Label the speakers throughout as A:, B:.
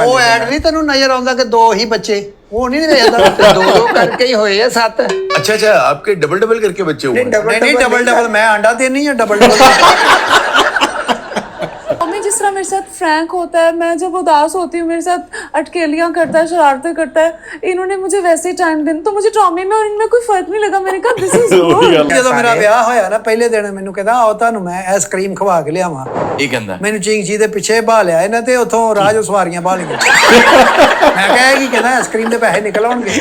A: ਉਹ ਐਡ ਨਹੀਂ ਤੈਨੂੰ ਨਜ਼ਰ ਆਉਂਦਾ ਕਿ 2 ਹੀ ਬੱਚੇ ਉਹ ਨਹੀਂ ਵੇਖਦਾ
B: 2 करके ही होए 7।
C: अच्छा अच्छा, आपके डबल करके बच्चे हुए?
A: नहीं डबल मैं अंडा देनी है डबल
D: मम्मी जिस तरह मेरे साथ फ्रैंक होता है, मैं जब उदास होती हूँ मेरे साथ अटकेलियाँ करता है, शरारतें करता है, इन्होंने मुझे वैसे ही टाइम देना तो मुझे ट्रॉमे में और इनमें कोई फर्क नहीं लगा। मैंने कहा दिस इज गुड।
A: ਜਦੋਂ ਮੇਰਾ ਵਿਆਹ ਹੋਇਆ ਨਾ ਪਹਿਲੇ ਦਿਨ ਮੈਨੂੰ ਕਹਿੰਦਾ ਆਓ ਤੁਹਾਨੂੰ ਮੈਂ ਆਈਸਕ੍ਰੀਮ ਖਵਾ ਕੇ ਲਿਆਵਾਂ।
C: ये कहना
A: ਮੈਨੂੰ ਚਿੰਗਚੀ ਦੇ ਪਿੱਛੇ ਬਾ ਲਿਆ ਇਹਨਾਂ ਤੇ ਉੱਥੋਂ ਰਾਜੋ ਸਵਾਰੀਆਂ ਬਾ ਲਈਆਂ। ਮੈਂ ਕਿਹਾ ਕਿ ਕਹਿੰਦਾ ਆਈਸਕ੍ਰੀਮ ਦੇ ਪੈਸੇ ਨਿਕਲ ਆਉਣਗੇ।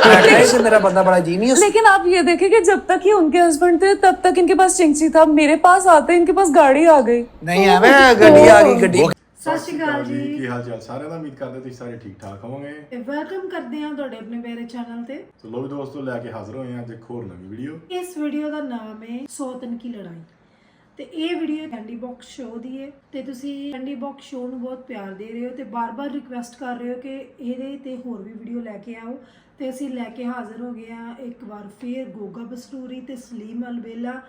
A: ਮੈਂ ਕਿਹਾ ਇਹ ਮੇਰਾ ਬੰਦਾ ਬੜਾ जीनियस।
D: लेकिन आप ये देखें कि जब तक ये उनके हस्बैंड थे तब तक इनके पास चिंगची था, मेरे पास आते इनके पास गाड़ी आ गई।
A: ਨਹੀਂ ਐਵੇਂ ਗੱਡੀ ਆ ਗਈ ਗੱਡੀ।
E: ਸਤਿ ਸ਼੍ਰੀ ਅਕਾਲ ਜੀ,
F: ਕੀ ਹਾਲ ਚਾਲ ਸਾਰਿਆਂ ਦਾ? ਉਮੀਦ ਕਰਦੇ ਤੁਸੀਂ ਸਾਰੇ ਠੀਕ ਠਾਕ ਹੋਵੋਗੇ
E: ਤੇ ਵੈਲਕਮ ਕਰਦੇ ਹਾਂ ਤੁਹਾਡੇ ਆਪਣੇ ਮੇਰੇ ਚੈਨਲ ਤੇ।
F: ਸੋ ਲੋ ਵੀ ਦੋਸਤੋ, ਲੈ ਕੇ ਹਾਜ਼ਰ ਹੋਏ ਹਾਂ ਅੱਜ ਇੱਕ ਹੋਰ ਨਵੀਂ ਵੀਡੀਓ।
E: ਇਸ ਵੀਡੀਓ ਦਾ ਨਾਮ ਹੈ 100 ਦਿਨ ਕੀ ਲੜਾਈ ਤੇ ਇਹ ਵੀਡੀਓ ਕੈਂਡੀ ਬਾਕਸ ਸ਼ੋਅ ਦੀ ਹੈ ਤੇ ਤੁਸੀਂ ਕੈਂਡੀ ਬਾਕਸ ਸ਼ੋਅ ਨੂੰ ਬਹੁਤ ਪਿਆਰ ਦੇ ਰਹੇ ਹੋ ਤੇ ਬਾਰ-ਬਾਰ ਰਿਕੁਐਸਟ ਕਰ ਰਹੇ ਹੋ ਕਿ ਇਹਦੇ ਤੇ ਹੋਰ ਵੀ ਵੀਡੀਓ ਲੈ ਕੇ ਆਓ ਤੇ ਅਸੀਂ ਲੈ ਕੇ ਹਾਜ਼ਰ ਹੋ ਗਏ ਹਾਂ ਇੱਕ ਵਾਰ ਫੇਰ ਗੋਗਾ ਬਸਟੂਰੀ ਤੇ ਸਲੀਮ ਅਲਬੇਲਾ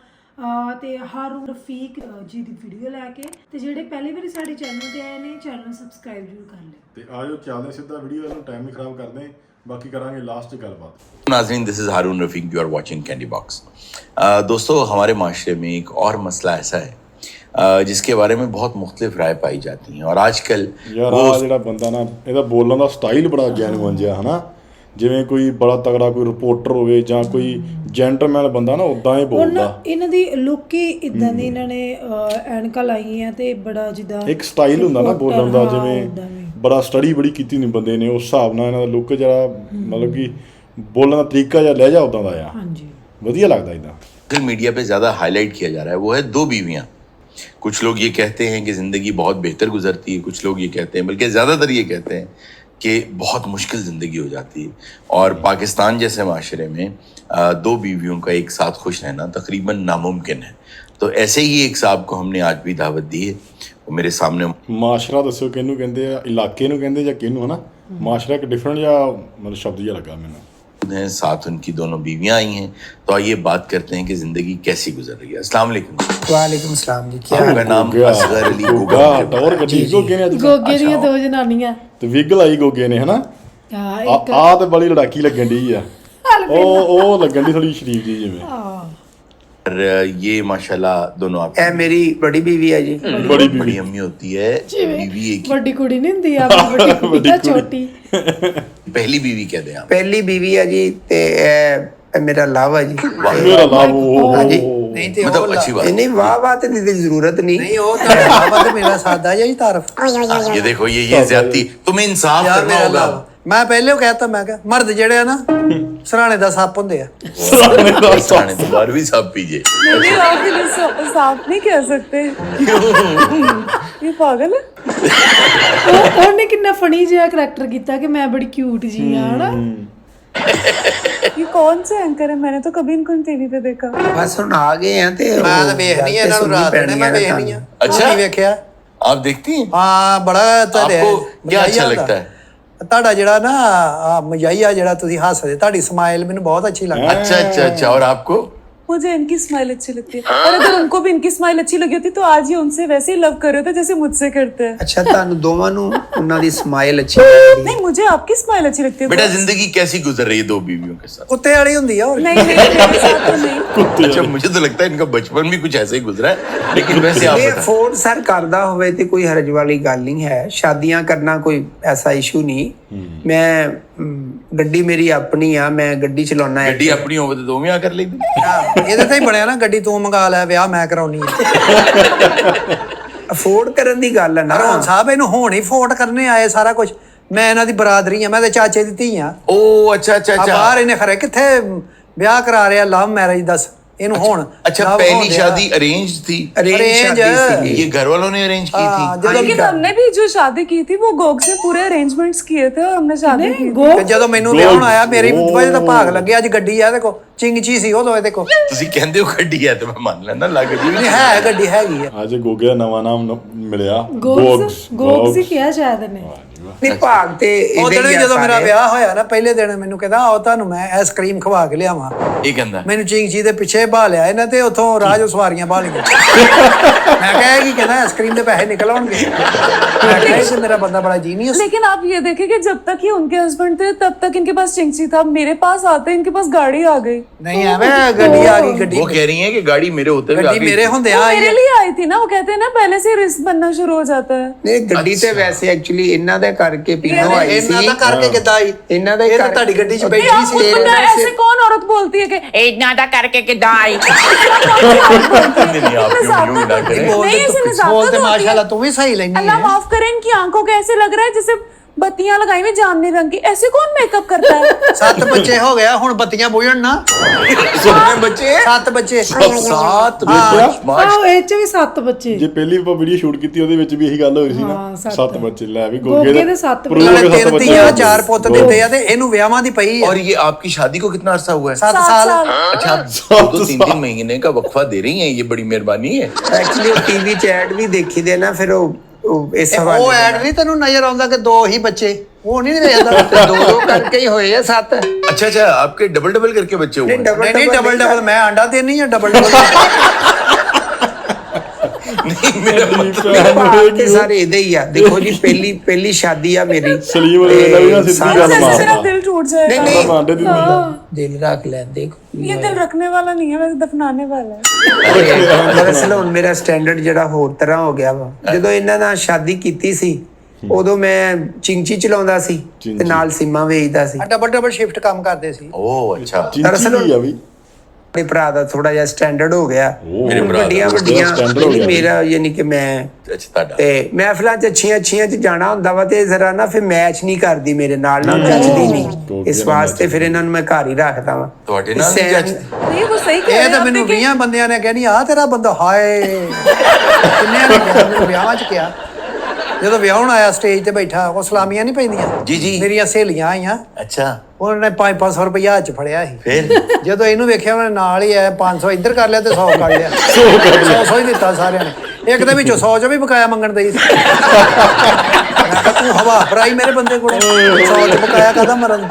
E: ਤੇ ਹਾਰੂ ਰਫੀਕ ਜੀ ਦੀ ਵੀਡੀਓ ਲੈ ਕੇ ਤੇ ਜਿਹੜੇ ਪਹਿਲੀ ਵਾਰੀ ਸਾਡੇ ਚੈਨਲ ਤੇ ਆਏ ਨੇ ਚੈਨਲ ਨੂੰ ਸਬਸਕ੍ਰਾਈਬ ਜ਼ਰੂਰ ਕਰ ਲਿਓ।
F: ਤੇ ਆਜੋ ਚੱਲਦੇ ਸਿੱਧਾ ਵੀਡੀਓ ਨੂੰ, ਟਾਈਮ ਨਹੀਂ ਖਰਾਬ ਕਰਦੇ, ਬਾਕੀ ਕਰਾਂਗੇ ਲਾਸਟ ਗੱਲਬਾਤ।
C: नाज़रीन, this is Haroon Rafiq, you are watching Candy Box. दोस्तों, हमारे माशरे में एक और मसला ऐसा है जिसके बारे में बहुत मुख्तलिफ राय पाई जाती हैं और आजकल
F: ਯਾਰ ਆ ਜਿਹੜਾ ਬੰਦਾ ਨਾ ਇਹਦਾ ਬੋਲਣ ਦਾ ਸਟਾਈਲ ਬੜਾ ਜੈਨੂਅਨ ਜਿਹਾ ਹਨਾ, ਜਿਵੇਂ ਕੋਈ ਬੜਾ ਤਗੜਾ ਕੋਈ ਰਿਪੋਰਟਰ ਹੋਵੇ ਜਾਂ ਕੋਈ ਜੈਂਟਲਮੈਨ ਬੰਦਾ ਨਾ ਉਦਾਂ ਹੀ ਬੋਲਦਾ।
E: ਇਹਨਾਂ ਦੀ ਲੁੱਕ ਹੀ ਇਦਾਂ ਦੀ, ਇਹਨਾਂ ਨੇ ਐਨਕਾਂ ਲਾਈਆਂ ਤੇ ਬੜਾ ਜਿੱਦਾਂ
F: ਇੱਕ ਸਟਾਈਲ ਹੁੰਦਾ ਨਾ ਬੋਲਣ ਦਾ, ਜਿਵੇਂ ਬੜਾ ਸਟੱਡੀ ਬੜੀ ਕੀਤੀ ਹੁੰਦੀ ਬੰਦੇ ਨੇ, ਉਸ ਹਿਸਾਬ ਨਾਲ ਇਹਨਾਂ ਦਾ ਲੁੱਕ ਜਿਹੜਾ ਮਤਲਬ ਕਿ ਬੋਲਣ ਦਾ ਤਰੀਕਾ ਜਾਂ ਲਹਿਜਾ ਉਦਾਂ ਦਾ ਆ।
E: ਹਾਂਜੀ,
F: ਵਧੀਆ ਲੱਗਦਾ ਇਦਾਂ।
C: सोशल मीडिया पे ज़्यादा हाईलाइट किया जा रहा है वो है 2 बीवियाँ। कुछ लोग ये कहते हैं कि ज़िंदगी बहुत बेहतर गुजरती है, कुछ लोग ये कहते हैं, बल्कि ज़्यादातर ये कहते हैं कि बहुत मुश्किल ज़िंदगी हो जाती है और पाकिस्तान जैसे माशरे में 2 बीवियों का एक साथ खुश रहना तकरीबन नामुमकिन है। तो ऐसे ही एक साहब को हमने आज भी दावत दी है, वो मेरे सामने।
F: ਮਾਸ਼ਰਾ ਦੱਸੋ ਕਿਹਨੂੰ ਕਹਿੰਦੇ ਆ, ਇਲਾਕੇ ਨੂੰ ਕਹਿੰਦੇ ਜਾਂ ਕਿਹਨੂੰ ਹਨਾ? ਮਾਸ਼ਰਾ ਇੱਕ ਡਿਫਰੈਂਟ ਜਾਂ ਮਤਲਬ ਸ਼ਬਦ ਜਿਹਾ ਲੱਗਾ ਮੈਨੂੰ।
C: साथ उनकी दोनों बीवियां आई हैं, तो आइए बात करते हैं कि जिंदगी कैसी गुजर रही है। अस्सलाम वालेकुम।
A: वालेकुम सलाम जी, क्या
C: आपका नाम असगर अली
F: ਗੋਗਾ ਟੌਰ ਗੱਡੀ ਗੋਗੇ ਨੇ ਅੱਜ
E: ਗੋਗੇ ਦੀਆਂ 2 ਜਨਾਨੀਆਂ
F: ਤੇ ਵਿਗ ਲਾਈ ਗੋਗੇ ਨੇ ਹਨਾ। ਆ ਤੇ ਬੜੀ ਲੜਾਕੀ ਲੱਗਣ ਦੀ ਆ, ਉਹ ਲੱਗਣ ਦੀ ਥੋੜੀ ਸ਼ਰੀਫ ਜੀ ਜਿਵੇਂ।
C: और ये माशाल्लाह दोनों आप
B: ए मेरी बड़ी बीवी है जी,
F: बड़ी
C: बड़ी अम्मी होती है। बीवी एक
E: ਵੱਡੀ ਕੁੜੀ ਨਹੀਂ ਹੁੰਦੀ ਆ, ਵੱਡੀ ਕੁੜੀ ਤਾਂ ਛੋਟੀ।
C: पहली बीवी कह दें आप।
B: पहली बीवी है जी ते मेरा लाभ है जी।
F: ਮੇਰਾ ਲਾਭ
B: जी
A: ਨਹੀਂ ਤੇ
C: मतलब अच्छी बात।
B: नहीं वाह बात दी जरूरत नहीं।
A: ਨਹੀਂ ਉਹ ਤਾਂ ਬਾਬਾ ਤੇ ਮੇਰਾ ਸਾਦਾ ਜਿਹਾ ਹੀ ਤਾਰਫ।
C: ये देखो ये ज्यादती, तुम्हें इंसाफ
A: ਯਾਰ
C: करना
A: ਮੇਰਾ
C: होगा।
A: ਲਾਭ ਮੈਂ ਪਹਿਲੇ ਕਹਿਤਾ, ਮੈਂ ਕਿਹਾ ਮਰਦ ਜਿਹੜੇ ਆ ਨਾ ਸਰਾਣੇ ਦਾ ਸੱਪ ਹੁੰਦੇ ਆ।
C: खाने तो बार भी साहब पीजिए।
D: नहीं आप इन्हें साफ नहीं कह सकते। ये पागल है।
E: ਉਹਨੇ ਕਿੰਨਾ ਫਨੀ ਜਿਹਾ ਕਰੈਕਟਰ ਕੀਤਾ ਕਿ ਮੈਂ ਬੜੀ ਕਿਊਟ ਜੀ ਆ ਹਨਾ।
D: ये कौन से एंकर है? मैंने तो कभी इनको टीवी पे देखा।
B: बस हुन आ गए हैं ते
A: ਮੈਂ ਤਾਂ ਵੇਖਣੀ ਆ ਇਹਨਾਂ ਨੂੰ ਰਾਤ ਨੂੰ, ਮੈਂ ਵੇਖਣੀ ਆ।
C: ਅੱਛਾ।
A: ਨਹੀਂ ਵੇਖਿਆ?
C: आप देखती हैं?
A: ਹਾਂ ਬੜਾ ਤੁਹਾਡੇ
C: आपको क्या अच्छा लगता है?
A: ਤੁਹਾਡਾ ਜਿਹੜਾ ਨਾ ਮਜ਼ਾਈਆ ਜਿਹੜਾ ਤੁਸੀਂ ਹੱਸਦੇ, ਤੁਹਾਡੀ ਸਮਾਈਲ ਮੈਨੂੰ ਬਹੁਤ ਅੱਛੀ ਲੱਗਦੀ।
C: अच्छा अच्छा अच्छा। और आपको?
D: मुझे इनकी स्माइल अच्छी लगती है और अगर उनको भी इनकी स्माइल अच्छी लगी होती तो आज ये उनसे वैसे ही लव कर रहे थे जैसे मुझसे करते हैं।
B: अच्छा तानु दोवां नु उन्हां दी स्माइल अच्छी लगदी।
D: नहीं मुझे आपकी स्माइल अच्छी लगती है।
C: बेटा जिंदगी कैसी गुजर रही है 2 बीवियों के साथ?
A: ਕੁੱਤੇ ਵਾਲੀ ਹੁੰਦੀ ਆ ਹੋਰ।
D: नहीं नहीं मेरे साथ तो नहीं।
C: अच्छा, मुझे तो लगता है इनका बचपन भी कुछ ऐसे ही गुजरा है, लेकिन वैसे आप
B: ਇਹ
C: बताएं।
B: ਫੋर्ड ਸਰ ਕਰਦਾ ਹੋਵੇ ਤੇ ਕੋਈ ਹਰਜ ਵਾਲੀ ਗੱਲ ਨਹੀਂ ਹੈ। ਸ਼ਾਦੀਆਂ ਕਰਨਾ ਕੋਈ ਐਸਾ ਇਸ਼ੂ ਨਹੀਂ। ਮੈਂ ਗੱਡੀ ਮੇਰੀ ਆਪਣੀ ਆ, ਮੈਂ ਗੱਡੀ ਚਲਾਉਣਾ ਹੈ।
C: गड्डी अपनी होवे तो 2 में आकर ले दी।
A: ਇਹਦੇ ਤੇ ਹੀ ਬਣਿਆ ਨਾ, ਗੱਡੀ ਤੂੰ ਮੰਗਾ ਲੈ, ਵਿਆਹ ਮੈਂ ਕਰਾਉਣੀ ਆ।
B: ਅਫੋਰਡ ਕਰਨ ਦੀ ਗੱਲ ਹੈ ਨਾ।
A: ਹਰੋਂ ਸਾਹਿਬ ਇਹਨੂੰ ਹੁਣ ਹੀ ਫੋਟ ਕਰਨੇ ਆਏ ਸਾਰਾ ਕੁਝ। ਮੈਂ ਇਹਨਾਂ ਦੀ ਬਰਾਦਰੀ ਆ, ਮੈਂ ਤੇ ਚਾਚੇ ਦੀ ਧੀ ਆ।
C: ओ अच्छा अच्छा
A: ਆ
C: अच्छा।
A: ਬਾਹਰ ਇਹਨੇ ਖਰੇ ਕਿੱਥੇ ਵਿਆਹ ਕਰਾ ਰਿਹਾ, ਲਵ ਮੈਰਿਜ ਦੱਸ ਇਹਨੂੰ ਹੁਣ।
C: अच्छा,
A: love
C: पहली
A: ਹੋਣ ਡਿਆ।
C: शादी अरेंज थी?
B: Arrange
A: Arrange
B: शादी
C: ये घर वालों ने अरेंज की थी?
A: ਜਦੋਂ
D: लेकिन हमने भी जो शादी की थी वो गोग से पूरे अरेंजमेंट्स किए थे और हमने शादी की थी।
A: ਤੇ ਜਦੋਂ ਮੈਨੂੰ ਵਿਆਹਣ ਆਇਆ ਮੇਰੀ ਵਜ੍ਹਾ ਦਾ ਭਾਗ ਲੱਗਿਆ। ਅੱਜ ਗੱਡੀ ਆ ਦੇਖੋ, ਚਿੰਗਚੀ ਸੀ ਉਹ ਇਹਦੇ ਕੋ।
C: ਤੁਸੀਂ ਕਹਿੰਦੇ ਹੋ ਗੱਡੀ ਹੈ ਤੇ ਮੈਂ ਮੰਨ ਲੈਂਦਾ, ਲੱਗ ਜੀ
A: ਨਹੀਂ ਹੈ, ਗੱਡੀ ਹੈਗੀ ਆ।
F: ਅੱਜ ਗੋਗੇ ਦਾ ਨਵਾਂ ਨਾਮ ਮਿਲਿਆ,
E: ਗੋਗਸ ਹੀ ਕਿਹਾ ਸ਼ਾਇਦ ਨੇ।
B: ਨਹੀਂ ਭਾਗ ਤੇ
A: ਉਹ
B: ਇਹਦੇ
A: ਦਿਨ
B: ਹੀ ਆ
A: ਜਦੋਂ ਮੇਰਾ
B: ਸਾਰੇ।
A: ਵਿਆਹ ਹੋਇਆ ਨਾ ਪਹਿਲੇ ਦਿਨ ਮੈਨੂੰ ਕਹਿੰਦਾ ਆਓ ਤੁਹਾਨੂੰ ਮੈਂ ਆਈਸਕ੍ਰੀਮ ਖਵਾ ਕੇ ਲਿਆਵਾਂ।
C: ਇਹ ਕਹਿੰਦਾ
A: ਮੈਨੂੰ ਚਿੰਗਚੀ ਦੇ ਪਿੱਛੇ ਬਹਾ ਲਿਆ ਇਹਨਾਂ ਤੇ ਉਥੋਂ ਰਾਜ ਸਵਾਰੀਆਂ ਬਹਾ ਲਈਆਂ। ਮੈਂ ਕਿਹਾ ਕੀ ਕਹਿੰਦਾ आइसक्रीम ਦੇ ਪੈਸੇ निकल आउणगे। मैं कहा ये मेरा बंदा बड़ा जीनियस।
D: लेकिन आप ये देखें कि जब तक ये उनके हस्बैंड थे तब तक इनके पास चिंची था, मेरे पास आते इनके पास गाड़ी आ गई।
A: नहीं एवें गड्डी आ गई गड्डी।
C: वो कह रही है कि गाड़ी मेरे होते हुए आ
A: गड्डी
C: गई।
A: मेरे होंदे
D: वो
A: आ
D: मेरे लिए आई थी ना, वो कहते हैं ना पहले से रिस्क बनना शुरू हो जाता है।
B: ਨਹੀਂ ਗੱਡੀ ਤੇ ਵੈਸੇ ਐਕਚੁਅਲੀ ਇਹਨਾਂ ਦੇ ਕਰਕੇ ਪੀਨੋ ਆਈ
A: ਇਹਨਾਂ
B: ਸੀ
A: ਦਾ ਕਰਕੇ ਕਿੱਦਾਂ ਆਈ?
B: ਇਹਨਾਂ ਦਾ
A: ਇਹ ਤਾਂ ਤੁਹਾਡੀ ਗੱਡੀ 'ਚ ਬੈਠੀ
D: आपको
A: ਸੀ।
D: पता है ऐसे कौन औरत बोलती है कि
G: इतना दा करके किदा आई
C: नहीं, नहीं, आप क्यों यूं ना करें।
D: नहीं, इसमें नजाकत
A: बोल ते
D: होती है।
A: माशाल्लाह तू भी सही लेनी
D: अल्लाह
A: है।
D: माफ करे, इनकी आंखों को ऐसे लग रहा है जैसे बत्तियां लगाई हुई जानने रंग की। ऐसे कौन मेकअप करता है?
A: 7 ਬੱਚੇ ਹੋ ਗਿਆ ਹੁਣ ਬੱਤੀਆਂ ਬੁਝਣ ਨਾ।
C: कितने बच्चे
A: 7 ਬੱਚੇ।
C: 7
E: ਆਹ ਇਹ ਚ ਵੀ 7 ਬੱਚੇ।
F: ਜੇ ਪਹਿਲੀ ਆਪਾਂ ਵੀਡੀਓ ਸ਼ੂਟ ਕੀਤੀ ਉਹਦੇ ਵਿੱਚ ਵੀ ਇਹੀ ਗੱਲ ਹੋਈ ਸੀ
E: ਹਾਂ,
F: ਨਾ
E: ਸੱਤ।
F: 7 ਬੱਚੇ ਲੈ ਵੀ
E: ਗੋਗੇ
F: ਗੋਗੇ
E: ਦੇ ਸੱਤ
F: prove
A: ਨਾਲੇ
F: ਹੋ ਗਏ
A: 3
F: ਬੱਚੇ
A: ਧੀਆਂ
F: ਹੋਏ।
A: 4 ਪੁੱਤ ਦਿੱਤੇ ਆ ਤੇ ਇਹਨੂੰ ਵਿਆਹਾਂ ਦੀ ਪਈ
C: और
A: ਆ।
C: ये आपकी शादी को कितना अरसा हुआ है
A: 7
D: सात
A: ਸਾਲ।
D: साल।
C: अच्छा आप 2-3 महीने का वक्फा दे रही हैं, ये बड़ी मेहरबानी है।
B: ਐਕਚੁਅਲੀ ਉਹ ਟੀਵੀ ਚ ਐਡ ਵੀ ਦੇਖੀ ਦੇ ਨਾ ਫਿਰ ਉਹ ਇਸ
A: ਉਹ
B: ਹਵਾਲੇ
A: ਐਡ ਨਹੀਂ ਤੈਨੂੰ ਨਜ਼ਰ ਆਉਂਦਾ ਕਿ 2 ਹੀ ਬੱਚੇ? ਉਹ ਨਹੀਂ ਵੇਖਦਾ।
B: ਦੋ ਦੋ ਕਰਕੇ ਹੀ ਹੋਏ ਆ 7
C: अच्छा अच्छा आपके डबल करके बच्चे हुए हैं?
A: ਨਹੀਂ ਨਹੀਂ ਡਬਲ ਮੈਂ ਆਂਡਾ ਦੇਣੀ ਆ ਡਬਲ।
C: नहीं मेरा मतलब
B: ਭਾਗ ਤੇ ਸਾਰੇ ਇਹਦੇ ਹੀ ਆ। ਦੇਖੋ ਜੀ ਪਹਿਲੀ ਸ਼ਾਦੀ ਆ ਮੇਰੀ
F: ਸਲੀਮ ਵਾਲੇ ਦਾ ਵੀ ਨਾ ਸਿੱਧੀ ਗੱਲ
D: जैसे
F: ਮਾਰ
D: मेरा दिल टूट जाएगा।
B: नहीं,
F: ਤਾਂ ਆਂਡੇ ਦੀ ਦੁਨੀਆ
B: ਦਿਲ ਰੱਖ ਲੈ ਦੇਖੋ
D: ये दिल रखने वाला नहीं है, वैसे दफनाने वाला है।
B: ਦਰਅਸਲ ਹੁਣ ਮੇਰਾ ਸਟੈਂਡਰਡ ਜਿਹੜਾ ਹੋਰ ਤਰ੍ਹਾਂ ਹੋ ਗਿਆ ਵਾ। ਜਦੋਂ ਇਹਨਾਂ ਨਾਲ ਸ਼ਾਦੀ ਕੀਤੀ ਸੀ ਉਦੋਂ ਮੈਂ ਚਿੰਚੀ ਚਲਾਉਂਦਾ ਸੀ ਤੇ ਨਾਲ ਸੀਮਾ ਵੇਚਦਾ ਸੀ।
A: ਡਬਲ ਸ਼ਿਫਟ ਕੰਮ ਕਰਦੇ ਸੀ।
C: ओह अच्छा
B: ਦਰਅਸਲ
F: ਚਿੰਚੀ ਆ ਵੀ
B: ਆਪਣੇ ਭਰਾ ਦਾ ਥੋੜਾ ਜਿਹਾ ਸਟੈਂਡਰਡ ਹੋ ਗਿਆ।
C: ਮੇਰੇ ਭਰਾ ਦਾ
B: ਵੱਡੀਆਂ
F: standard ਹੋ ਗਿਆ।
B: ਮੇਰਾ ਯਾਨੀ ਕਿ ਮੈਂ
C: अच्छा ताड़ा
B: ਤੇ ਮਹਿਫਲਾਂ ਚ ਅੱਛੀਆਂ ਚ ਜਾਣਾ ਹੁੰਦਾ ਵਾ ਤੇ ਜ਼ਰਾ ਨਾ ਫਿਰ ਮੈਚ ਨਹੀਂ ਕਰਦੀ ਮੇਰੇ ਨਾਲ ਨਾ ਜੱਜਦੀ ਨਹੀਂ। ਇਸ ਵਾਸਤੇ ਫਿਰ ਇਹਨਾਂ ਨੂੰ ਮੈਂ ਘਰ ਹੀ ਰੱਖਦਾ ਵਾਂ।
C: ਤੁਹਾਡੇ ਨਾਲ ਨਹੀਂ ਜੱਜ
D: नहीं, वो सही कह रहे
A: ਇਹ
D: हैं
A: ਤਾਂ
D: आप,
A: ਮੈਨੂੰ
D: लेकिन
A: 20 ਬੰਦਿਆਂ ਨੇ ਕਹਿਣੀ ਆ ਤੇਰਾ ਬੰਦਾ ਹਾਏ ਕਿੰਨਿਆਂ ਨੇ ਕਿਹਾ ਮੈਨੂੰ ਵਿਆਹਾਂ 'ਚ ਕਿਹਾ। ਜਦੋਂ ਵਿਆਹਣ ਆਇਆ ਸਟੇਜ ਤੇ ਬੈਠਾ ਉਹ ਸਲਾਮੀਆਂ ਨਹੀਂ ਪੈਂਦੀਆਂ।
C: ਜੀ, ਜੀ।
A: ਮੇਰੀਆਂ ਸਹੇਲੀਆਂ ਆਈਆਂ
C: अच्छा
A: ਉਹਨਾਂ ਨੇ 500 ਰੁਪਇਆ ਹੱਥ 'ਚ ਫੜਿਆ ਸੀ।
C: फिर
A: ਜਦੋਂ ਇਹਨੂੰ ਵੇਖਿਆ ਉਹਨੇ ਨਾਲ ਹੀ ਆਇਆ 500 ਇੱਧਰ ਕਰ ਲਿਆ ਤੇ 100 ਕੱਢ ਲਿਆ। 100 ਹੀ ਦਿੱਤਾ ਸਾਰਿਆਂ ਨੇ। ਇੱਕ ਦੇ ਵਿੱਚੋਂ 100 ਚੋਂ ਵੀ ਬਕਾਇਆ ਮੰਗਣ ਦੇ ਸੀ। ਮੈਂ ਕਿਹਾ ਤੂੰ ਹਵਾ ਭਰਾਈ ਮੇਰੇ ਬੰਦੇ ਕੋਲ 100 ਚ ਬਕਾਇਆ ਕਾਹਦਾ ਮਰਨ।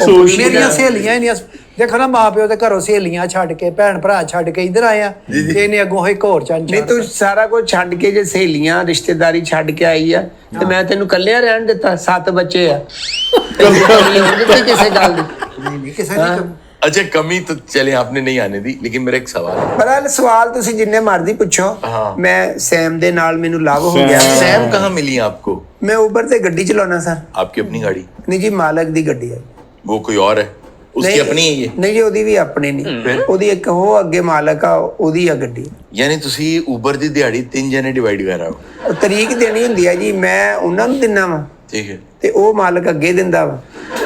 A: ਮੇਰੀਆਂ ਸਹੇਲੀਆਂ ਹੀ ਨਹੀਂ ਦੇਖੋ ਨਾ ਮਾਂ ਪਿਓ ਦੇ ਘਰੋਂ ਸਹੇਲੀਆਂ ਛੱਡ ਕੇ ਭੈਣ ਭਰਾ ਛੱਡ ਕੇ ਇੱਧਰ ਆਏ ਆ ਤੇ ਇਹਨੇ ਅੱਗੋਂ ਇੱਕ ਹੋਰ ਚੰਨ
B: ਨਹੀਂ ਤੂੰ ਸਾਰਾ ਕੁਝ ਛੱਡ ਕੇ ਜੇ ਸਹੇਲੀਆਂ ਰਿਸ਼ਤੇਦਾਰੀ ਛੱਡ ਕੇ ਆਈ ਆ ਤੇ ਮੈਂ ਤੈਨੂੰ ਕੱਲਿਆ ਰਹਿਣ ਦਿੱਤਾ। 7 ਬੱਚੇ ਆ ਕਿਸੇ ਗੱਲ ਦੀ।
A: ਨਹੀਂ ਕਿਸੇ ਦੀ
C: अच्छा कमी तो चले आपने नहीं आने दी, लेकिन मेरा एक सवाल है।
B: ਪਰ ਸਵਾਲ ਤੁਸੀਂ ਜਿੰਨੇ ਮਰਜ਼ੀ ਪੁੱਛੋ। ਮੈਂ ਸੈਮ ਦੇ ਨਾਲ ਮੈਨੂੰ ਲਵ ਹੋ ਗਿਆ।
C: सैम कहाँ मिली आपको?
B: ਮੈਂ ਉਬਰ ਤੇ ਗੱਡੀ ਚਲਾਉਣਾ ਸਰ।
C: आपकी अपनी गाड़ी?
B: ਨਹੀਂ ਜੀ ਮਾਲਕ ਦੀ ਗੱਡੀ ਹੈ।
C: वो कोई और है? उसकी अपनी है ये?
B: ਨਹੀਂ ਜੀ ਉਹਦੀ ਵੀ ਆਪਣੀ ਨਹੀਂ। ਉਹਦੀ ਇੱਕ ਉਹ ਅੱਗੇ ਮਾਲਕ ਆ ਉਹਦੀ ਆ ਗੱਡੀ।
C: यानी ਤੁਸੀਂ ਊਬਰ ਦੀ ਦਿਹਾੜੀ 3 ਜਣੇ ਡਿਵਾਈਡ ਕਰ ਰਹੇ ਹੋ?
B: ਉਹ ਤਰੀਕ ਦੇਣੀ ਹੁੰਦੀ ਆ ਜੀ ਮੈਂ ਉਹਨਾਂ ਨੂੰ ਦਿੰਨਾ ਵਾ
C: ठीक है।
B: ਤੇ ਉਹ ਮਾਲਕ ਅੱਗੇ ਦਿੰਦਾ ਵਾ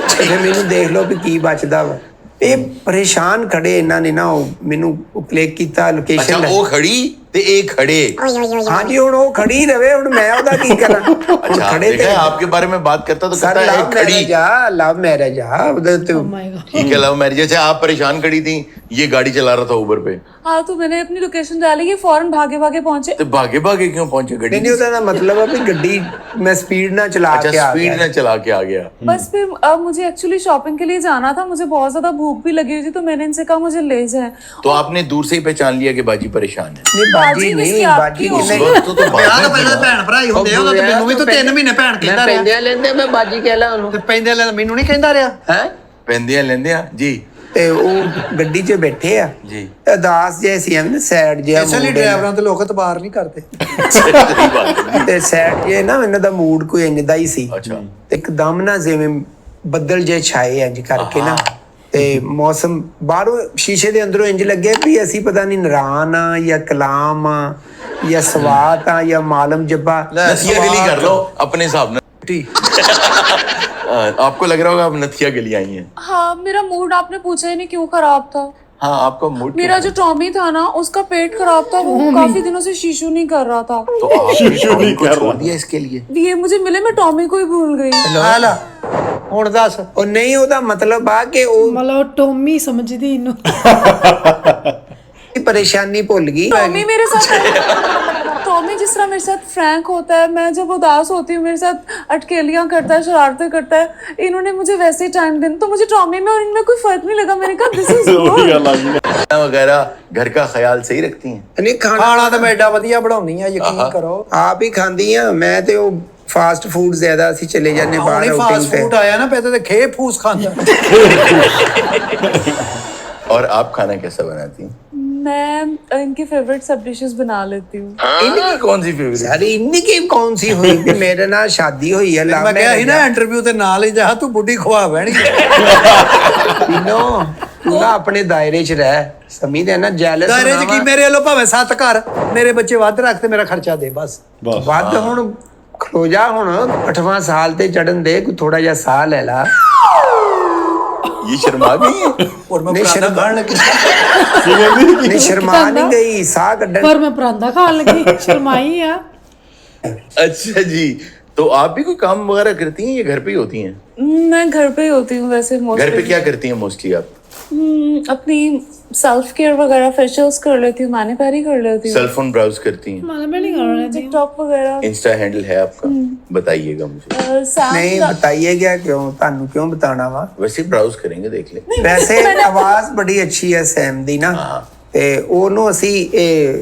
B: ਤੇ ਫਿਰ ਮੈਨੂੰ ਦੇਖ ਲਓ ਵੀ ਕੀ ਬਚਦਾ ਵਾ। ਇਹ ਪਰੇਸ਼ਾਨ ਖੜੇ ਇਹਨਾਂ ਨੇ ਨਾ ਉਹ ਮੈਨੂੰ ਕਲਿੱਕ ਕੀਤਾ
C: अच्छा
B: ਲੋਕੇਸ਼ਨ।
C: वो खड़ी ਤੇ ਇਹ ਖੜੇ।
B: ਹਾਂਜੀ ਹੁਣ ਉਹ ਖੜੀ ਰਵੇ ਹੁਣ ਮੈਂ ਉਹਦਾ ਕੀ ਕਰਾਂ।
C: अच्छा
B: ਖੜੇ
C: देखा है आपके बारे में बात करता तो
B: ਸਰ
C: कहता है
B: ਲਵ
C: खड़ी।
B: ਮੈਰਿਜ ਆ ਲਵ ਮੈਰਿਜ ਆ ਉਹਦੇ ਤੇ
E: माय गॉड।
C: ठीक है लव मैरिज। अच्छा आप परेशान खड़ी थी, ये गाड़ी चला रहा था ऊबर पे,
D: हाँ तो मैंने अपनी लोकेशन डाली, ये फौरन भागे भागे पहुंचे।
C: तो भागे भागे क्यों पहुंचे
B: ਨਹੀਂ
C: गाड़ी?
B: ਨਹੀਂ ਉਹਦਾ ਮਤਲਬ ਆ ਵੀ ਗੱਡੀ ਮੈਂ ਸਪੀਡ ਨਾਲ ਚਲਾ
C: अच्छा
B: ਕੇ ਆ
C: स्पीड
B: ਗਿਆ।
C: में चला के आ गया।
D: बस फिर अब मुझे एक्चुअली शॉपिंग के लिए जाना था, मुझे बहुत ज्यादा भूख भी लगी हुई थी, तो मैंने इनसे कहा मुझे ले जाए।
C: तो आपने दूर से ही पहचान लिया कि बाजी परेशान है?
B: ਨਹੀਂ ਬਾਜੀ
D: बाजी
B: ਨਹੀਂ
D: किसकी
B: ਬਾਜੀ
D: आपकी
B: ਨਹੀਂ।
C: उस वक्त तो
A: ਵਿਆਹ
C: बाद
A: ਤੋਂ
C: में
A: ਪਹਿਲਾਂ ਭੈਣ ਭਰਾ ਹੀ ਹੁੰਦੇ ਆ। ਉਹਦਾ ਤੇ ਮੈਨੂੰ ਵੀ ਤੂੰ 3 ਮਹੀਨੇ ਭੈਣ ਕਹਿੰਦਾ ਰਿਹਾ
B: ਪੈਂਦਿਆਂ ਲੈਂਦੇ ਮੈਂ ਬਾਜੀ ਕਹਿ ਲਾ ਉਹਨੂੰ
A: ਤੇ ਪੈਂਦੇ ਲੈ ਮੈਨੂੰ ਨਹੀਂ ਕਹਿੰਦਾ ਰਿਹਾ।
B: ਹੈ
C: पेंदियां लेंदियां जी
B: ਤੇ ਉਹ ਗੱਡੀ 'ਚ ਬੈਠੇ ਆ
C: जी।
B: ਅਦਾਸ ਜਿਹੇ ਸੀ ਐਵੇਂ ਸਾਈਡ ਜਿਹਾ
A: ਇਸੇ ਲਈ
B: mood ਹੈ।
A: ਡਰਾਈਵਰਾਂ ਤੇ ਲੋਕ ਇਤਬਾਰ ਨਹੀਂ ਕਰਦੇ।
C: सही बात है।
B: ਤੇ ਸਾਈਡ ਜੇ ਨਾ ਇਹਨਾਂ ਦਾ ਮੂਡ ਕੋਈ ਇੰਜ ਦਾ ਹੀ ਸੀ।
C: अच्छा
B: ਤੇ ਇੱਕਦਮ ਨਾ ਜਿਵੇਂ ਬੱਦਲ ਜੇ ਛਾਏ ਇੰਜ ਕਰਕੇ ਨਾ ਤੇ ਮੌਸਮ ਬਾਹਰੋਂ ਸ਼ੀਸ਼ੇ ਦੇ ਅੰਦਰੋਂ ਇੰਜ ਲੱਗੇ ਵੀ ਅਸੀਂ ਪਤਾ ਨਹੀਂ ਨਰਾਨ ਆ ਜਾਂ ਕਲਾਮ ਆ ਜਾਂ ਸਵਾਤ ਆ ਜਾਂ ਮਾਲਮ ਜੱਬਾ।
C: नथिया गली कर लो अपने हिसाब से। आपको लग रहा होगा अब नथिया गली आई हैं।
D: हाँ मेरा मूड आपने पूछा ही नहीं क्यों खराब था।
C: हाँ आपका मूड
D: मेरा जो टॉमी था ना उसका पेट खराब था, वो काफी दिनों से शीशू नहीं कर रहा था।
C: तो आपने टॉमी को छोड़ दिया इसके लिए?
D: ये मुझे मिले, मैं टॉमी को ही भूल गई।
A: ਆ ਲੈ ਹੁਣ ਦੱਸ।
B: ਉਹ ਨਹੀਂ ਉਹਦਾ ਮਤਲਬ ਆ ਕਿ ਉਹ
E: ਮਤਲਬ ਟੋਮੀ ਸਮਝਦੀ ਇਹਨੂੰ।
B: ਪਰੇਸ਼ਾਨੀ ਭੁੱਲ ਗਈ।
D: टॉमी मेरे साथ टॉमी जिस तरह मेरे साथ फ्रैंक होता है, मैं जब उदास होती हूँ मेरे साथ अटकेलियां करता है, शरारतें करता है, इन्होंने मुझे वैसे ही टाइम देना, तो मुझे टॉमी में और इनमें कोई फर्क नहीं लगा। मैंने कहा दिस इज गुड।
C: खाना वगैरह घर का ख्याल सही रखती हैं?
B: नहीं खाना
A: ਖਾਣਾ ਤਾਂ ਮੈਂ ਐਡਾ ਵਧੀਆ ਬਣਾਉਣੀ ਆ, ਯਕੀਨ ਕਰੋ।
B: ਆਪ ਹੀ ਖਾਂਦੀ ਆ ਮੈਂ ਤੇ ਉਹ ਫਾਸਟ ਫੂਡ ਜ਼ਿਆਦਾ ਅਸੀਂ ਚਲੇ ਜਾਂਦੇ
A: ਹੁਣ
B: ਬਾਹਰ
A: ਹੀ
B: ਆਊਟਿੰਗ
A: ਫਾਸਟ
B: ਤੇ
A: ਫੂਡ ਆਇਆ ਨਾ, ਪਹਿਲੇ ਤੇ ਖੇ ਫੂਸ ਖਾਂਦਾ।
C: और आप खाना कैसा बनाती हैं?
D: मैं इनकी फेवरेट सब डिशेस बना लेती हूँ।
C: इनकी कौन सी फेवरेट?
B: ਸਾਰੀ ਇੰਨੀ ਕੀ ਕੌਣ ਸੀ ਹੋਈ ਵੀ ਮੇਰੇ ਨਾਲ ਸ਼ਾਦੀ ਹੋਈ ਹੈ
A: ਮੈਂ ਕਿਹਾ ਸੀ ਨਾ ਇੰਟਰਵਿਊ ਤੇ ਨਾਲ ਹੀ ਜਾ, ਤੂੰ ਬੁੱਢੀ ਖਵਾ ਬਹਿਣੀ।
B: ਤੀਨੋ ਤੂੰ ਨਾ ਆਪਣੇ ਦਾਇਰੇ 'ਚ ਰਹਿ, ਸਮਝਦੇ ਨਾ ਜੈਲਸ
A: ਦਾਇਰੇ 'ਚ ਕੀ, ਮੇਰੇ ਵੱਲੋਂ ਭਾਵੇਂ 7 ਘਰ, ਮੇਰੇ ਬੱਚੇ ਵੱਧ ਰੱਖ ਤੇ ਮੇਰਾ ਖਰਚਾ ਦੇ ਬਸ।
F: ਬਸ
B: ਵੱਧ ਹੁਣ ਖਲੋ ਜਾ, ਹੁਣ 8ਵਾਂ ਸਾਲ ਤੇ ਚੜਨ ਦੇ, ਕੋਈ ਥੋੜਾ ਜਿਹਾ ਸਾਹ ਲੈ ਲਾ।
C: ये शर्मा गई है?
A: ਹੋਰ ਮੈਂ
B: ਨਹੀਂ,
A: ਪਰਾਂਦਾ
B: ਸ਼ਰਮ-
A: ਖਾਣ ਲੱਗੀ।
B: ਨਹੀਂ ਸ਼ਰਮਾ ਨਹੀਂ ਗਈ, ਸਾਹ ਕੱਢਣ।
E: ਪਰ ਮੈਂ ਪਰਾਂਦਾ ਖਾਣ ਲੱਗੀ ਸ਼ਰਮਾਈ ਆ।
C: अच्छा जी, तो आप भी कोई काम वगैरह करती हैं या घर पे ही होती हैं?
D: मैं घर पे ही होती हूँ वैसे
C: घर पे
D: मोस्टली।
C: क्या करती हैं मोस्टली आप?
D: अपनी सेल्फ केयर वगैरह फेशियल्स कर लेती हूँ, मैंने पैरी कर लेती हूँ,
C: सेल फोन ब्राउज करती हैं?
E: मतलब मैं नहीं कर रही थी।
D: टिकटॉक वगैरह।
C: इंस्टा हैंडल है आपका? बताइएगा मुझे।
D: सैम
B: ਨਹੀਂ
D: का-
B: ਬਤਾਈਏ क्या क्यों, ਤੁਹਾਨੂੰ ਕਿਉਂ ਬਤਾਣਾ ਵਾ?
C: वैसे ब्राउज करेंगे, देख लें।
B: ਵੈਸੇ ਆਵਾਜ਼ ਬੜੀ ਅੱਛੀ ਹੈ ਸੈਮ ਦੀ ਨਾ, ਤੇ ਉਹਨੂੰ ਅਸੀਂ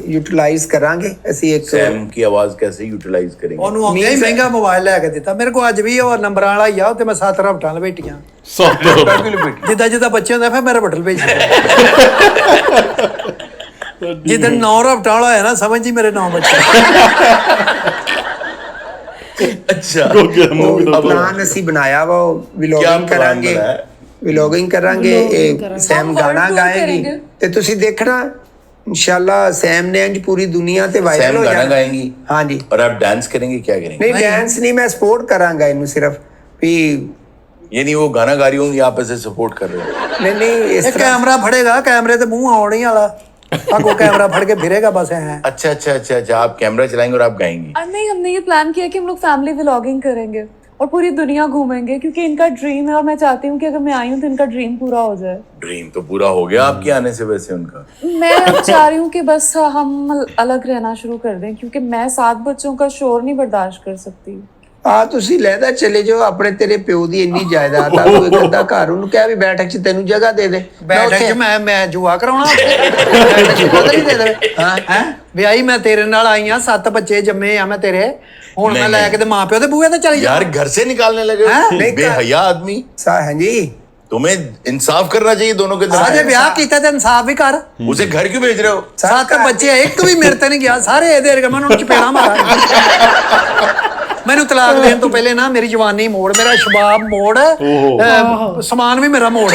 B: ਯੂਟਿਲਾਈਜ਼ ਕਰਾਂਗੇ। ਅਸੀਂ ਇੱਕ
C: सैम की आवाज कैसे यूटिलाइज करेंगे?
A: ਉਹਨੂੰ ਆਉਂਦਾ ਹੀ ਮਹਿੰਗਾ ਮੋਬਾਈਲ ਲੈ ਕੇ ਦਿੱਤਾ। ਮੇਰੇ ਕੋਲ ਅੱਜ ਵੀ ਉਹ ਨੰਬਰਾਂ ਵਾਲਾ ਹੀ ਆ, ਤੇ ਮੈਂ 7 ਰਬਟਾਂ ਲਪੇਟੀਆਂ। ਜਿੱਦਾਂ ਜਿੱਦਾਂ ਬੱਚੇ ਹੁੰਦੇ ਫਿਰ ਮੇਰਾ ਬਟਲ ਭੇਜ ਜਿੱਦਾਂ 9 ਰਬਟਾਂ ਵਾਲਾ ਹੋਇਆ ਨਾ, ਸਮਝ ਜੀ ਮੇਰੇ 9 ਬੱਚੇ।
C: अच्छा,
B: ਪਲਾਨ ਅਸੀਂ ਬਣਾਇਆ ਵਾ,
C: क्या
B: ਵਲੌਗਿੰਗ
C: प्लान
B: ਕਰਾਂਗੇ,
C: बनाया?
B: ਵਲੌਗਿੰਗ ਕਰਾਂਗੇ। ਇਹ ਸੈਮ
D: हम
B: ਗਾਣਾ
D: world tour
B: ਗਾਏਗੀ
D: करेंगे।
B: ਤੇ ਤੁਸੀਂ ਦੇਖਣਾ इंशाल्लाह सैम ने इंज पूरी दुनिया ਤੇ ਵਾਇਰਲ
C: सैम
B: ਹੋ
C: गाना
B: ਜਾਣਾ।
C: गाएंगी
B: ਹਾਂਜੀ,
C: और आप डांस करेंगे, क्या करेंगे?
B: ਨਹੀਂ ਡਾਂਸ ਨਹੀਂ, ਮੈਂ ਸਪੋਰਟ ਕਰਾਂਗਾ ਇਹਨੂੰ ਸਿਰਫ ਵੀ।
C: यानी वो गाना गा रही होंगी, आप ऐसे सपोर्ट कर रहे हो?
B: ਨਹੀਂ ਨਹੀਂ ਇਸ
A: ਇਹ
B: ਤਰ੍ਹਾਂ
A: ਕੈਮਰਾ ਫੜੇਗਾ, ਕੈਮਰੇ ਤੇ ਮੂੰਹ ਆਉਣ ਹੀ ਵਾਲਾ, ਅੱਗੋਂ ਕੈਮਰਾ ਫੜ ਕੇ ਫਿਰੇਗਾ ਬਸ ਐ।
C: अच्छा अच्छा अच्छा अच्छा, आप कैमरा चलाएंगे और आप गाएंगी?
D: नहीं, हमने ये प्लान किया कि हम लोग फैमिली व्लॉगिंग करेंगे और पूरी दुनिया घूमेंगे, क्योंकि इनका ड्रीम है और मैं चाहती हूँ कि अगर मैं आई हूँ तो इनका ड्रीम पूरा हो जाए।
C: ड्रीम तो पूरा हो गया आपके आने से वैसे उनका।
D: मैं अब चाह रही हूँ कि बस हम अलग रहना शुरू कर दें, क्योंकि मैं 7 बच्चों का शोर नहीं बर्दाश्त कर सकती।
B: ਆ ਤੁਸੀਂ ਲੈਦਾ ਚਲੇ ਜਾਓ, ਆਪਣੇ ਤੇਰੇ ਪਿਓ ਦੀ ਇੰਨੀ ਜਾਇਦਾਦ ਆ, ਕੋਈ ਅੱਧਾ ਘਰ ਉਹਨੂੰ ਕਹਿ ਵੀ ਬੈਠਕ 'ਚ ਤੈਨੂੰ ਜਗ੍ਹਾ ਦੇ ਦੇ।
A: ਬੈਠਕ 'ਚ ਮੈਂ ਜੂਆ ਕਰਾਉਣਾ ਬੈਠਕ 'ਚ ਖੁਦ ਨਹੀਂ ਦੇ ਦੇਵੇ। ਹੈ ਵਿਆਹੀ ਮੈਂ ਤੇਰੇ ਨਾਲ ਆਈ ਆ, 7 ਬੱਚੇ ਜੰਮੇ ਆ ਮੈਂ ਤੇਰੇ, ਹੁਣ ਮੈਂ ਲੈ ਕੇ ਤੇ ਮਾਂ ਪਿਓ ਦੇ ਬੂਹੇ ਤੇ ਚਲੀ ਜਾ।
C: यार घर से निकालने लगे हो?
B: नहीं,
C: बेहया आदमी।
B: ਹਾਂਜੀ
C: तुम्हें इंसाफ करना चाहिए दोनों के
A: ਸਾਜੇ
C: दरमियान।
A: ਵਿਆਹ ਕੀਤਾ ਤੇ ਇਨਸਾਫ ਵੀ ਕਰ।
C: उसे घर क्यों भेज रहे हो?
A: 7 ਬੱਚੇ, ਇੱਕ ਵੀ ਮੇਰੇ ਤੇ ਨਹੀਂ ਗਿਆ, ਸਾਰੇ ਇਹਦੇ ਵਰਗੇ। ਮੈਂ ਉਹਨੂੰ ਚਪੇੜਾ ਮਾਰਾਂ। ਮੈਨੂੰ ਤਲਾਕ ਦੇਣ ਤੋਂ ਪਹਿਲੇ ਨਾ ਮੇਰੀ ਜਵਾਨੀ ਮੋੜ, ਮੇਰਾ ਸ਼ਬਾਬ ਮੋੜ, ਸਮਾਨ ਵੀ ਮੇਰਾ ਮੋੜ।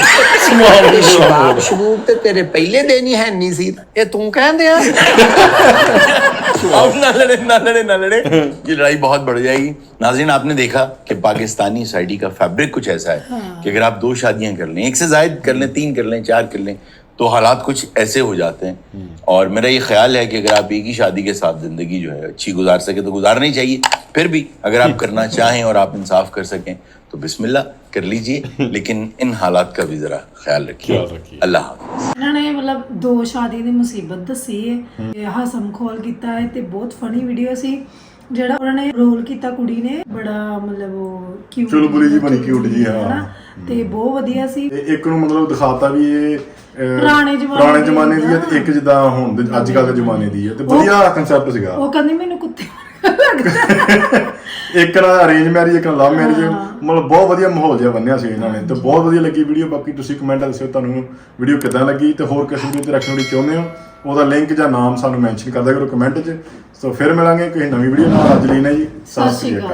B: ਸ਼ਬਾਬ ਸ਼ਬੂਬ ਤੇ ਤੇਰੇ ਪਹਿਲੇ ਦਿਨ ਹੀ ਹੈ ਨਹੀਂ ਸੀ।
A: ਇਹ ਤੂੰ ਕਹਿੰਦੇ ਆ।
C: अब ना लड़े ये लड़ाई बहुत बढ़ जाएगी। नाज़रीन, आपने देखा कि पाकिस्तानी सोसाइटी का फैब्रिक कुछ ऐसा है कि अगर आप 2 शादियां कर लें, 1 से ज़ायद कर लें, 3 कर लें, 4 कर लें, तो हालात कुछ ऐसे हो जाते हैं। और मेरा ये ख्याल है कि अगर आप एक ही शादी के साथ ज़िंदगी जो है अच्छी गुजार सके तो गुजारनी चाहिए। फिर भी अगर आप करना चाहें और आप इंसाफ कर सकें तो बिस्मिल्लाह कर लीजिए, लेकिन इन हालात का भी ज़रा ख्याल रखिए। अल्लाह हाफ़िज़।
E: ਇਹਨਾਂ ਨੇ ਮਤਲਬ 2 ਸ਼ਾਦੀ ਦੀ ਮੁਸੀਬਤ ਦੱਸੀ ਹੈ, ਤੇ ਹਸਮ ਖੋਲ ਕੀਤਾ ਹੈ ਤੇ ਬਹੁਤ ਫਨੀ ਵੀਡੀਓ ਸੀ। ਜਿਹੜਾ ਉਹਨਾਂ ਨੇ ਰੋਲ ਕੀਤਾ ਕੁੜੀ ਨੇ, ਬੜਾ ਮਤਲਬ ਉਹ ਕਿਊਟ
F: ਚੁਲਬੁਲੀ ਜੀ ਬਣੀ, cute ਜੀ, ਹਾਂ।
E: ਤੇ ਬਹੁਤ ਵਧੀਆ ਸੀ।
F: ਤੇ ਇੱਕ ਨੂੰ ਮਤਲਬ ਦਿਖਾਤਾ ਵੀ ਇਹ
E: ਪੁਰਾਣੇ
F: ਜ਼ਮਾਨੇ ਦੀ ਹੈ, ਤੇ ਇੱਕ ਜਿੱਦਾਂ ਹੁਣ ਦੇ ਅੱਜ ਕੱਲ੍ਹ ਦੇ ਜ਼ਮਾਨੇ ਦੀ ਹੈ, ਤੇ ਵਧੀਆ ਕਨਸੈਪਟ ਸੀਗਾ।
E: ਉਹ ਕਹਿੰਦੀ ਮੈਨੂੰ ਕੁੱਤੇ ਲੱਗਦਾ।
F: ਇੱਕ ਨਾਲ ਅਰੇਂਜ ਮੈਰਿਜ, ਇੱਕ ਨਾਲ ਲਵ ਮੈਰਿਜ, ਮਤਲਬ ਬਹੁਤ ਵਧੀਆ ਮਾਹੌਲ ਜਿਹਾ ਬੰਨਿਆ ਸੀ ਇਹਨਾਂ ਨੇ, ਤੇ ਬਹੁਤ ਵਧੀਆ ਲੱਗੀ ਵੀਡੀਓ। ਬਾਕੀ ਤੁਸੀਂ ਕਮੈਂਟ ਦੱਸਿਓ ਤੁਹਾਨੂੰ ਵੀਡੀਓ ਕਿੱਦਾਂ ਲੱਗੀ, ਤੇ ਹੋਰ ਕਿਸੇ ਵੀਡੀਓ ਤੇ ਰੱਖਣ ਲਈ ਚਾਹੁੰਦੇ ਹੋ, ਉਹਦਾ ਲਿੰਕ ਜਾਂ ਨਾਮ ਸਾਨੂੰ ਮੈਂਸ਼ਨ ਕਰ ਦਿਆ ਕਰੋ ਕਮੈਂਟ 'ਚ। ਸੋ ਫਿਰ ਮਿਲਾਂਗੇ ਕਿਸੇ ਨਵੀਂ ਵੀਡੀਓ ਨਾਲ। ਅੱਜ ਲਈ ਨਾ ਜੀ, ਸਤਿ ਸ਼੍ਰੀ ਅਕਾਲ।